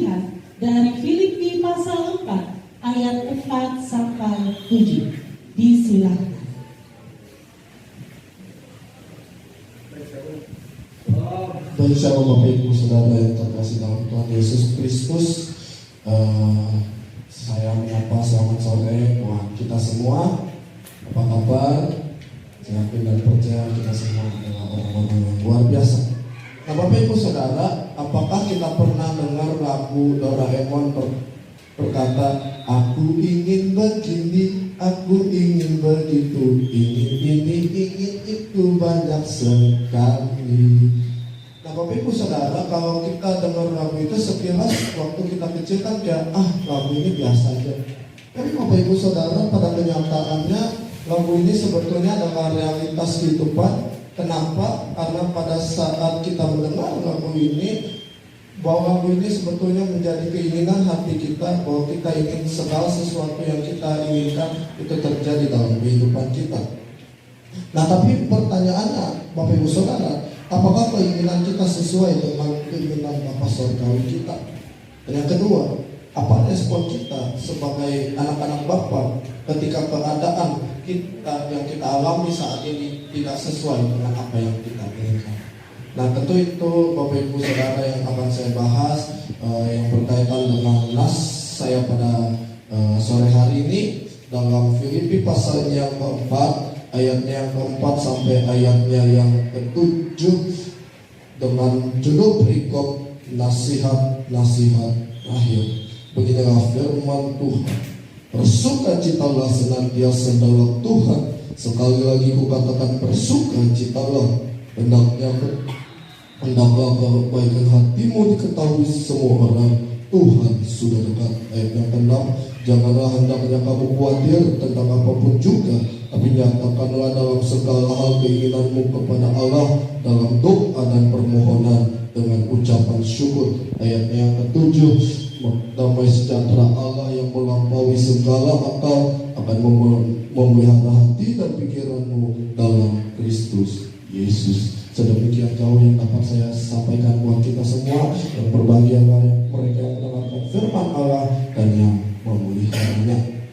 melihat dari Filipi pasal 4 ayat 4 sampai 7. Disilakan. Baik, shalom Bapak Ibu Saudara yang terkasih dalam Tuhan Yesus Kristus. Saya menyapa selamat sore buat kita semua. Apa kabar? Saya yakin dan percaya kita semua adalah orang-orang yang luar biasa. Nah Bapak Ibu Saudara, apakah kita pernah dengar lagu Doraemon berkata, aku ingin begini, aku ingin begitu, ingin ini, ingin itu, banyak sekali. Nah Bapak Ibu Saudara, kalau kita dengar lagu itu sekilas waktu kita kecil kan kayak lagu ini biasa aja. Tapi Bapak Ibu Saudara, pada kenyataannya lagu ini sebetulnya adalah realitas kehidupan. Kenapa? Karena pada saat kita mendengar lagu ini, bahwa lagu ini sebetulnya menjadi keinginan hati kita, bahwa kita ingin segala sesuatu yang kita inginkan itu terjadi dalam kehidupan kita. Nah tapi pertanyaannya Bapak Ibu Saudara, apakah keinginan kita sesuai dengan keinginan Bapa Surgawi kita? Dan yang kedua, apa respon kita sebagai anak-anak Bapa ketika keadaan kita yang kita alami saat ini tidak sesuai dengan apa yang kita inginkan? Nah tentu itu Bapak Ibu Saudara yang akan saya bahas, yang berkaitan dengan nas saya pada sore hari ini dalam Filipi pasal yang keempat, ayatnya yang keempat sampai ayatnya yang ketujuh, dengan judul perikop nasihat-nasihat akhir. Beginilah firman Tuhan. Bersukacitalah senantiasa dalam Tuhan. Sekali lagi kukatakan bersukacitalah. Hendaklah kebaikan hatimu diketahui semua orang. Tuhan sudah dekat. Ayat yang ke-6, janganlah hendaknya kamu khawatir tentang apapun juga, tapi nyatakanlah dalam segala hal keinginanmu kepada Allah dalam doa dan permohonan dengan ucapan syukur. Ayat yang ke-7, damai sejahtera Allah yang melampaui segala akal akan memelihara hati dan pikiranmu dalam Kristus Yesus. Sedemikian jauh yang dapat saya sampaikan buat kita semua. Yang berbahagialah mereka yang mendengarkan firman Allah dan yang memeliharanya.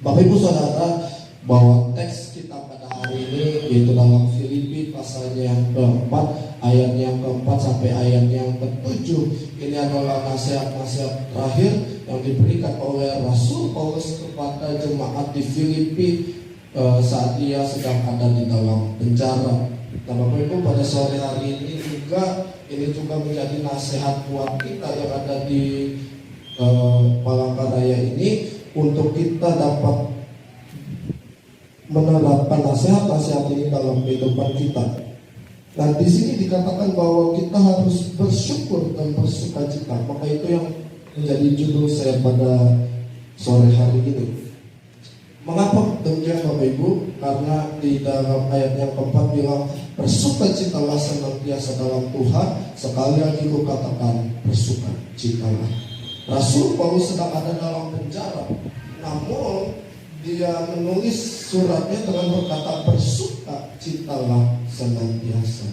Bapak Ibu Saudara, bahwa teks kita pada hari ini yaitu dalam Filipi pasalnya yang keempat, ayat yang keempat sampai ayat yang ketujuh. Ini adalah nasihat-nasihat terakhir yang diberikan oleh Rasul Paulus kepada jemaat di Filipi saat ia sedang ada di dalam penjara. Nah Bapak Ibu, pada sore hari ini juga menjadi nasihat buat kita yang ada di Palangkaraya ini, untuk kita dapat menerapkan nasihat-nasihat ini dalam kehidupan kita. Nah di sini dikatakan bahwa kita harus bersyukur dan bersukacita. Maka itu yang menjadi judul saya pada sore hari ini. Mengapa demikian Bapak Ibu? Karena di dalam ayat yang keempat bilang, bersukacitalah senantiasa dalam Tuhan. Sekali lagi kukatakan bersukacitalah. Rasul Paulus sedang ada dalam penjara, namun dia menulis suratnya dengan berkata bersukacitalah senantiasa.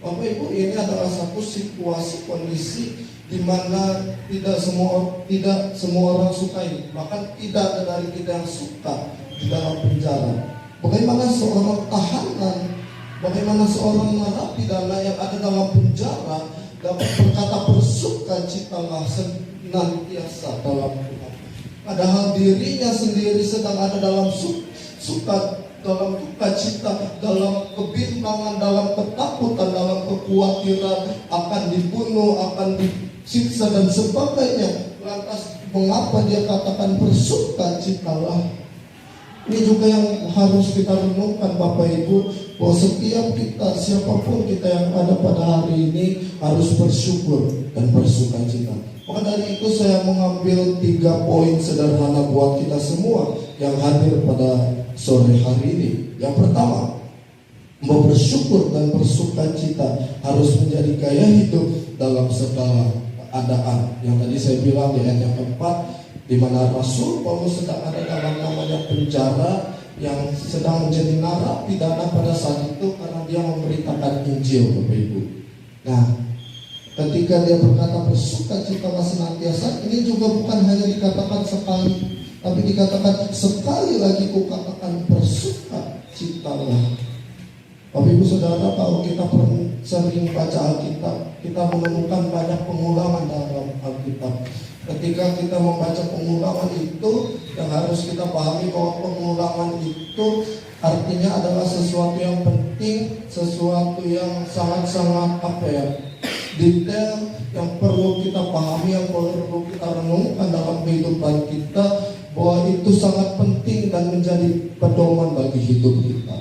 Bapak Ibu, ini adalah satu situasi kondisi di mana tidak semua orang sukai, bahkan tidak ada dari kita yang suka di dalam penjara. Bagaimana seorang tahanan, bagaimana seorang narapidana yang ada dalam penjara dapat berkata bersukacitalah senantiasa dalam Tuhan, padahal dirinya sendiri sedang ada dalam dalam duka cita, dalam kebimbangan, dalam ketakutan, dalam kekhawatiran akan dibunuh, akan disiksa dan sebagainya. Lantas mengapa dia katakan bersukacitalah? Ini juga yang harus kita renungkan Bapak Ibu, bahwa setiap kita, siapapun kita yang ada pada hari ini harus bersyukur dan bersukacita. Maka dari itu saya mengambil 3 poin sederhana buat kita semua yang hadir pada sore hari ini. Yang pertama, bersyukur dan bersukacita harus menjadi gaya hidup dalam segala keadaan. Yang tadi saya bilang di ayat yang keempat, di mana Rasul Paulus sedang ada dalam namanya penjara, yang sedang menjadi narapidana pada saat itu karena dia memberitakan Injil, Bapak Ibu. Nah, ketika dia berkata bersukacitalah senantiasa, ini juga bukan hanya dikatakan sekali, tapi dikatakan sekali lagi kukatakan bersukacitalah. Bapak Ibu Saudara, kalau kita sering baca Alkitab, kita menemukan banyak pengulangan dalam Alkitab. Ketika kita membaca pengulangan itu, yang harus kita pahami bahwa pengulangan itu artinya adalah sesuatu yang penting, sesuatu yang sangat-sangat detail, yang perlu kita pahami, yang perlu kita renungkan dalam kehidupan kita, bahwa itu sangat penting dan menjadi pedoman bagi hidup kita.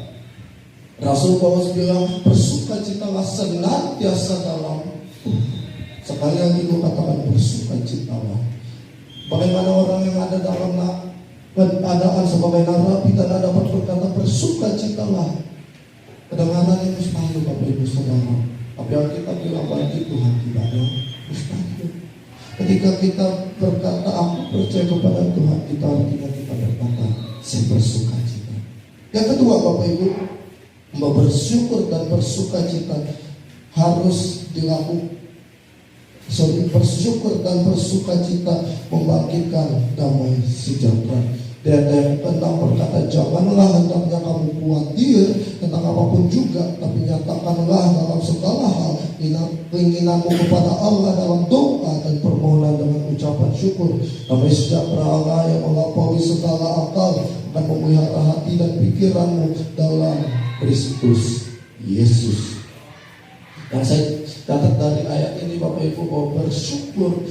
Rasul Paulus bilang, bersukacitalah senantiasa dalam Tuhan. Sekali lagi gue katakan bersukacitalah. Bagaimana orang yang ada dalam keadaan sebagai narapi tidak dapat berkata bersukacitalah? Kedengarannya mustahil Bapak Ibu Saudara. Tapi Alkitab bilang bagi Tuhan tidak ada mustahil. Ketika kita berkata aku percaya kepada Tuhan, itu artinya kita berkata saya bersukacita. Yang kedua Bapak Ibu, bersyukur dan bersukacita harus dilakukan. Bersyukur dan bersukacita membangkitkan damai sejahtera. Dan yang tentang berkata, janganlah hendaknya kamu khawatir tentang apapun juga, tapi nyatakanlah dalam segala hal keinginanmu kepada Allah dalam doa dan permohonan dengan ucapan syukur. Damai sejahtera Allah yang melampaui segala akal akan memelihara hati dan pikiranmu dalam Kristus Yesus. Yang saya catat dari ayat ini Bapak Ibu, bahwa bersyukur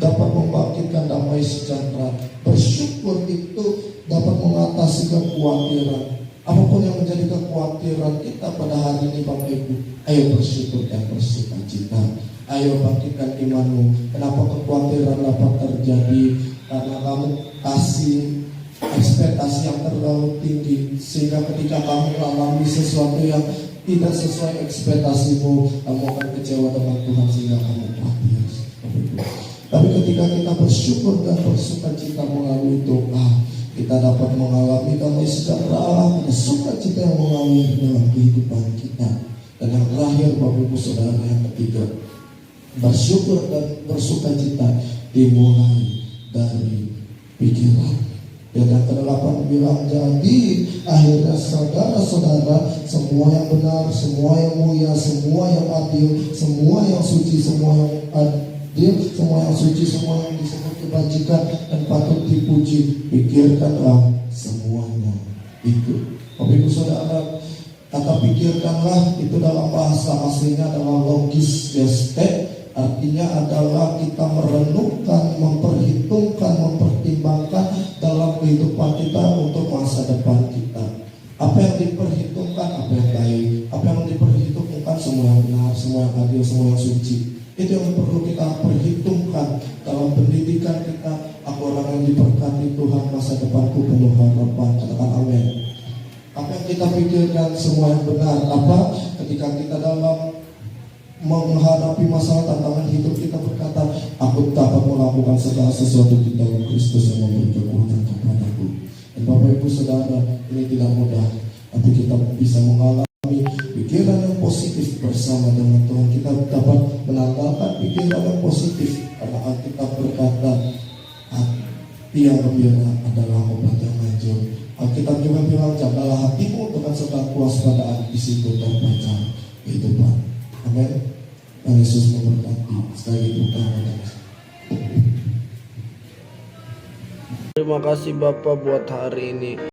dapat membangkitkan damai sejahtera. Bersyukur itu dapat mengatasi kekhawatiran. Apapun yang menjadi kekhawatiran kita pada hari ini Bapak Ibu, ayo bersyukur dan bersukacita. Ayo bangkitkan imanmu. Kenapa kekhawatiran dapat terjadi? Karena kamu kasih ekspektasi yang terlalu tinggi, sehingga ketika kamu mengalami sesuatu yang tidak sesuai ekspektasimu, kamu akan kecewa dengan Tuhan sehingga kamu khawatir. Tapi ketika kita bersyukur dan bersukacita melalui doa, kita dapat mengalami damai sejahtera Allah, ada sukacita yang mengalir dalam kehidupan kita. Dan yang terakhir Bapak Ibu Saudara, yang ketiga, bersyukur dan bersukacita dimulai dari pikiran. Dan yang ke-8 bilang, jadi akhirnya saudara-saudara, semua yang benar, semua yang mulia, semua yang adil, semua yang suci, semua yang adil, semua yang suci, semua yang disebut kebajikan dan patut dipuji, pikirkanlah semuanya itu. Bapak Ibu Saudara, kata pikirkanlah itu dalam bahasa aslinya adalah logis geste. Artinya adalah kita merenungkan, memperhitungkan, mempertimbangkan dalam kehidupan kita untuk masa depan kita. Apa yang diperhitungkan, apa yang baik, apa yang diperhitungkan, semua yang benar, semua yang adil, semua yang suci. Itu yang perlu kita perhitungkan dalam pendidikan kita. Aku orang yang diberkati Tuhan, masa depanku penuh harapan. Katakan amin. Apa yang kita pikirkan, semua yang benar. Apa ketika kita dalam menghadapi masalah tantangan hidup, kita berkata, aku dapat melakukan segala sesuatu di dalam Kristus yang memberi kekuatan kepadaku. Dan Bapak Ibu Saudara, ini tidak mudah, tapi kita bisa mengalami pikiran yang positif bersama dengan Tuhan. Kita dapat menanggalkan pikiran yang positif, karena Alkitab berkata, hati yang gembira adalah obat yang manjur. Alkitab juga bilang, jagalah hatimu dengan segala kewaspadaan, di situ terbaca kehidupan. Amin. Tuhan Yesus memberkati. Sekali lagi Terima kasih Bapak buat hari ini.